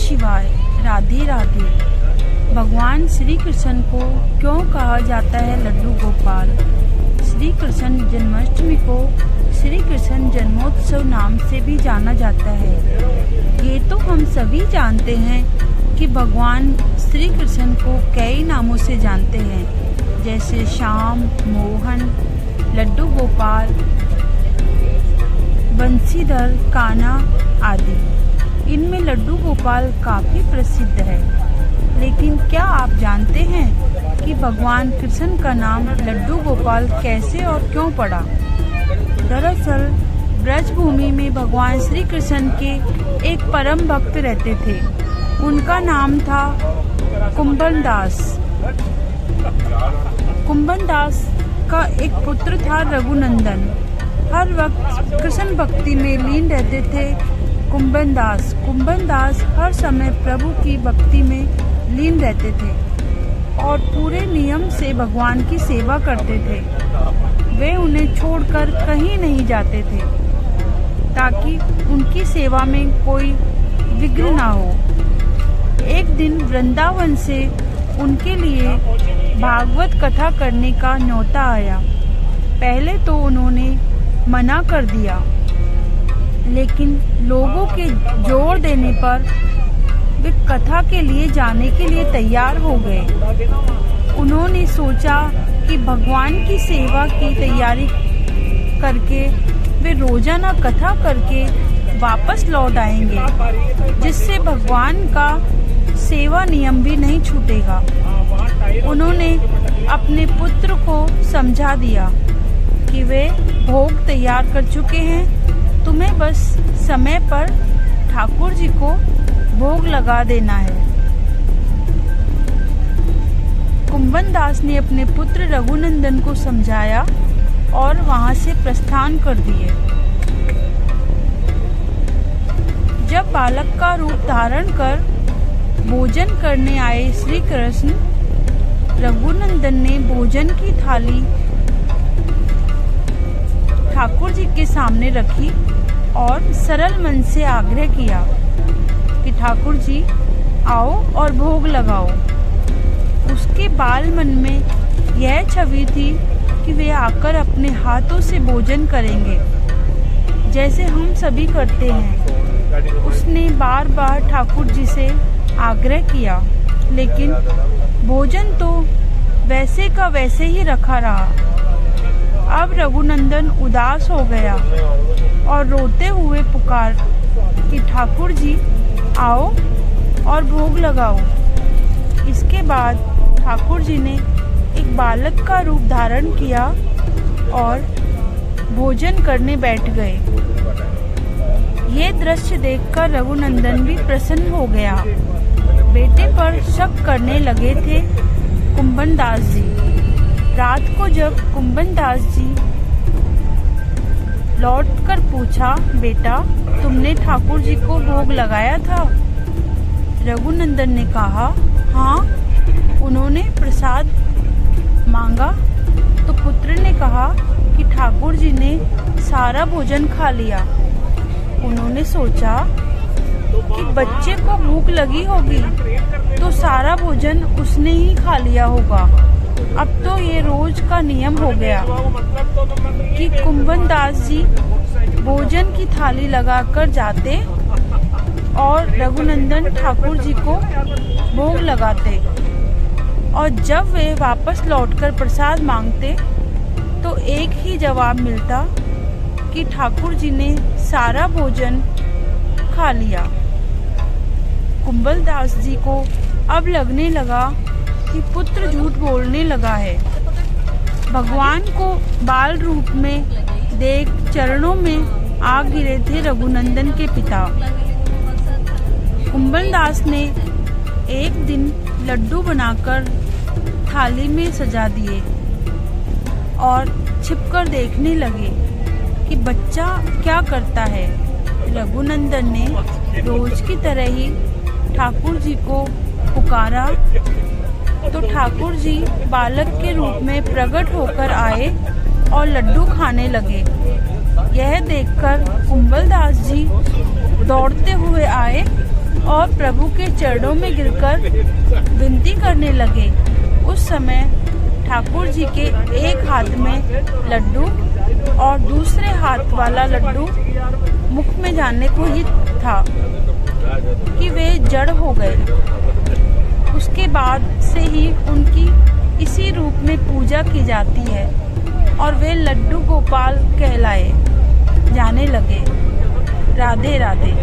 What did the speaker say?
शिवाय। राधे राधे। भगवान श्री कृष्ण को क्यों कहा जाता है लड्डू गोपाल? श्री कृष्ण जन्माष्टमी को श्री कृष्ण जन्मोत्सव नाम से भी जाना जाता है। ये तो हम सभी जानते हैं कि भगवान श्री कृष्ण को कई नामों से जानते हैं, जैसे श्याम, मोहन, लड्डू गोपाल, बंसीधर, कान्हा आदि। इनमें लड्डू गोपाल काफ़ी प्रसिद्ध है। लेकिन क्या आप जानते हैं कि भगवान कृष्ण का नाम लड्डू गोपाल कैसे और क्यों पड़ा? दरअसल ब्रज भूमि में भगवान श्री कृष्ण के एक परम भक्त रहते थे। उनका नाम था कुंभन दास। कुंभन दास का एक पुत्र था रघुनंदन। हर वक्त कृष्ण भक्ति में लीन रहते थे कुंभन दास हर समय प्रभु की भक्ति में लीन रहते थे और पूरे नियम से भगवान की सेवा करते थे। वे उन्हें छोड़कर कहीं नहीं जाते थे ताकि उनकी सेवा में कोई विघ्न ना हो। एक दिन वृंदावन से उनके लिए भागवत कथा करने का न्योता आया। पहले तो उन्होंने मना कर दिया, लेकिन लोगों के जोर देने पर वे कथा के लिए जाने के लिए तैयार हो गए। उन्होंने सोचा कि भगवान की सेवा की तैयारी करके वे रोजाना कथा करके वापस लौट आएंगे, जिससे भगवान का सेवा नियम भी नहीं छूटेगा। उन्होंने अपने पुत्र को समझा दिया कि वे भोग तैयार कर चुके हैं, तुम्हें बस समय पर ठाकुर जी को भोग लगा देना है। कुंभन दास ने अपने पुत्र रघुनंदन को समझाया और वहां से प्रस्थान कर दिए। जब बालक का रूप धारण कर भोजन करने आए श्री कृष्ण, रघुनंदन ने भोजन की थाली ठाकुर जी के सामने रखी और सरल मन से आग्रह किया कि ठाकुर जी आओ और भोग लगाओ। उसके बाल मन में यह छवि थी कि वे आकर अपने हाथों से भोजन करेंगे, जैसे हम सभी करते हैं। उसने बार बार ठाकुर जी से आग्रह किया, लेकिन भोजन तो वैसे का वैसे ही रखा रहा। अब रघुनंदन उदास हो गया और रोते हुए पुकार कि ठाकुर जी आओ और भोग लगाओ। इसके बाद ठाकुर जी ने एक बालक का रूप धारण किया और भोजन करने बैठ गए। ये दृश्य देखकर रघुनंदन भी प्रसन्न हो गया। बेटे पर शक करने लगे थे कुंभन दास जी। रात को जब कुंभन दास जी लौटकर पूछा, बेटा तुमने ठाकुर जी को भोग लगाया था? रघुनंदन ने कहा, हाँ। उन्होंने प्रसाद मांगा तो पुत्र ने कहा कि ठाकुर जी ने सारा भोजन खा लिया। उन्होंने सोचा कि बच्चे को भूख लगी होगी तो सारा भोजन उसने ही खा लिया होगा। अब तो ये रोज का नियम हो गया कि कुंभन दास जी भोजन की थाली लगाकर जाते और रघुनंदन ठाकुर जी को भोग लगाते, और जब वे वापस लौटकर प्रसाद मांगते तो एक ही जवाब मिलता कि ठाकुर जी ने सारा भोजन खा लिया। कुंभन दास जी को अब लगने लगा कि पुत्र झूठ बोलने लगा है। भगवान को बाल रूप में देख चरणों में आ गिरे थे रघुनंदन के पिता। कुंभन दास ने एक दिन लड्डू बनाकर थाली में सजा दिए और छिपकर देखने लगे कि बच्चा क्या करता है। रघुनंदन ने रोज की तरह ही ठाकुर जी को पुकारा तो ठाकुर जी बालक के रूप में प्रकट होकर आए और लड्डू खाने लगे। यह देखकर कुंभन दास जी दौड़ते हुए आए और प्रभु के चरणों में गिरकर विनती करने लगे। उस समय ठाकुर जी के एक हाथ में लड्डू और दूसरे हाथ वाला लड्डू मुख में जाने को ही था कि वे जड़ हो गए। उसके बाद से ही उनकी इसी रूप में पूजा की जाती है और वे लड्डू गोपाल कहलाए जाने लगे। राधे राधे।